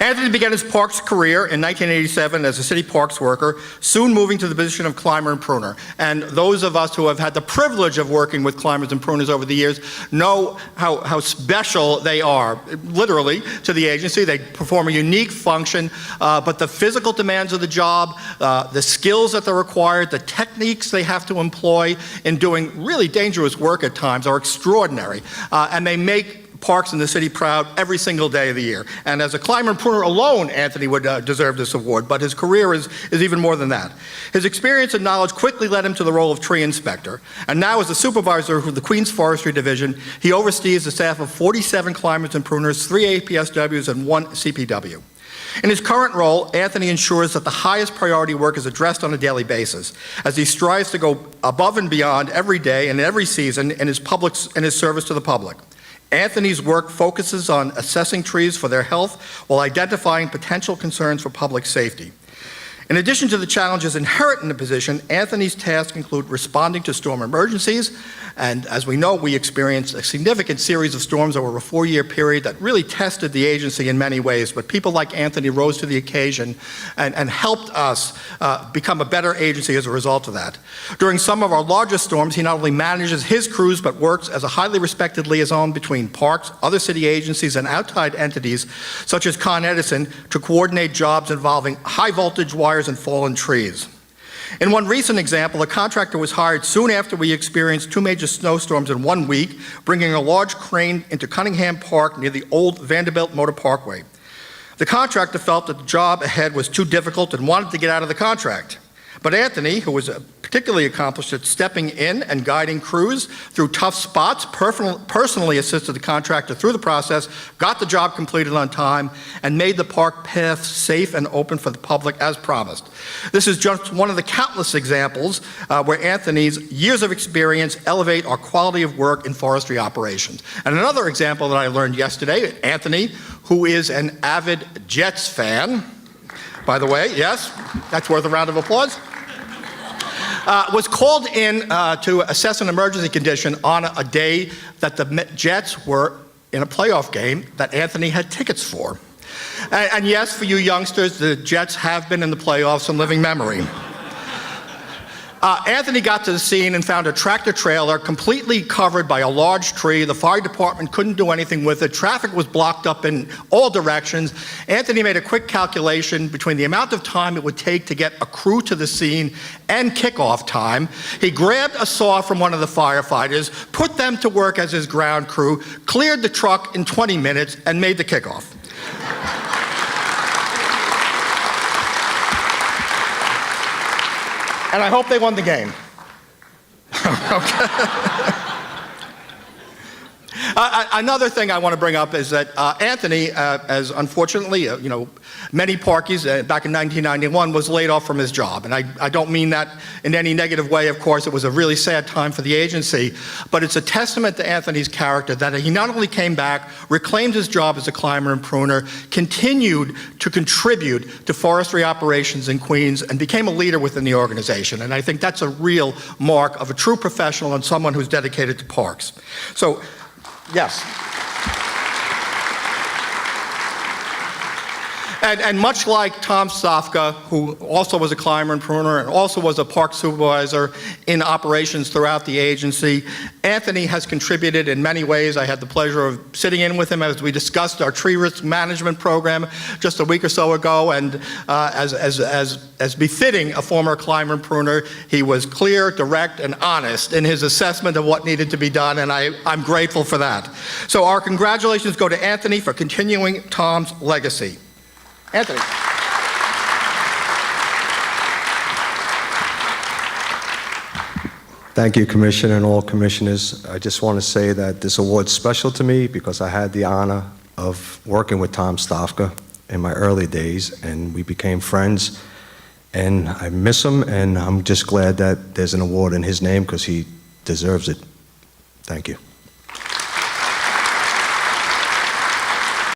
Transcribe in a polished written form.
Anthony began his parks career in 1987 as a city parks worker, soon moving to the position of climber and pruner. And those of us who have had the privilege of working with climbers and pruners over the years know how special they are, literally, to the agency. They perform a unique function, but the physical demands of the job, the skills that they're required, the techniques they have to employ in doing really dangerous work at times are extraordinary. And they make parks in the city proud every single day of the year. And as a climber and pruner alone, Anthony would deserve this award, but his career is even more than that. His experience and knowledge quickly led him to the role of tree inspector, and now as the supervisor of the Queens Forestry Division, he oversees the staff of 47 climbers and pruners, 3 APSWs, and 1 CPW. In his current role, Anthony ensures that the highest priority work is addressed on a daily basis, as he strives to go above and beyond every day and every season in his service to the public. Anthony's work focuses on assessing trees for their health while identifying potential concerns for public safety. In addition to the challenges inherent in the position, Anthony's tasks include responding to storm emergencies, and as we know, we experienced a significant series of storms over a 4-year period that really tested the agency in many ways, but people like Anthony rose to the occasion and helped us become a better agency as a result of that. During some of our largest storms, he not only manages his crews, but works as a highly respected liaison between parks, other city agencies, and outside entities, such as Con Edison, to coordinate jobs involving high voltage wires and fallen trees. In one recent example, a contractor was hired soon after we experienced 2 major snowstorms in 1 week, bringing a large crane into Cunningham Park near the old Vanderbilt Motor Parkway. The contractor felt that the job ahead was too difficult and wanted to get out of the contract. But Anthony, who was particularly accomplished at stepping in and guiding crews through tough spots, personally assisted the contractor through the process, got the job completed on time, and made the park path safe and open for the public as promised. This is just one of the countless examples where Anthony's years of experience elevate our quality of work in forestry operations. And another example that I learned yesterday, Anthony, who is an avid Jets fan, by the way, yes, that's worth a round of applause, was called in to assess an emergency condition on a day that the Jets were in a playoff game that Anthony had tickets for. And yes, for you youngsters, the Jets have been in the playoffs in living memory. Anthony got to the scene and found a tractor trailer completely covered by a large tree. The fire department couldn't do anything with it. Traffic was blocked up in all directions. Anthony made a quick calculation between the amount of time it would take to get a crew to the scene and kickoff time. He grabbed a saw from one of the firefighters, put them to work as his ground crew, cleared the truck in 20 minutes, and made the kickoff. And I hope they won the game. Another thing I want to bring up is that Anthony, as unfortunately, many parkies back in 1991 was laid off from his job. And I don't mean that in any negative way, of course. It was a really sad time for the agency. But it's a testament to Anthony's character that he not only came back, reclaimed his job as a climber and pruner, continued to contribute to forestry operations in Queens, and became a leader within the organization. And I think that's a real mark of a true professional and someone who's dedicated to parks. So, yes. And much like Tom Stofka, who also was a climber and pruner and also was a park supervisor in operations throughout the agency, Anthony has contributed in many ways. I had the pleasure of sitting in with him as we discussed our tree risk management program just a week or so ago, and as befitting a former climber and pruner, he was clear, direct, and honest in his assessment of what needed to be done, and I'm grateful for that. So our congratulations go to Anthony for continuing Tom's legacy. Anthony. Thank you, Commissioner, and all commissioners. I just want to say that this award's special to me because I had the honor of working with Tom Stofka in my early days, and we became friends, and I miss him, and I'm just glad that there's an award in his name because he deserves it. Thank you.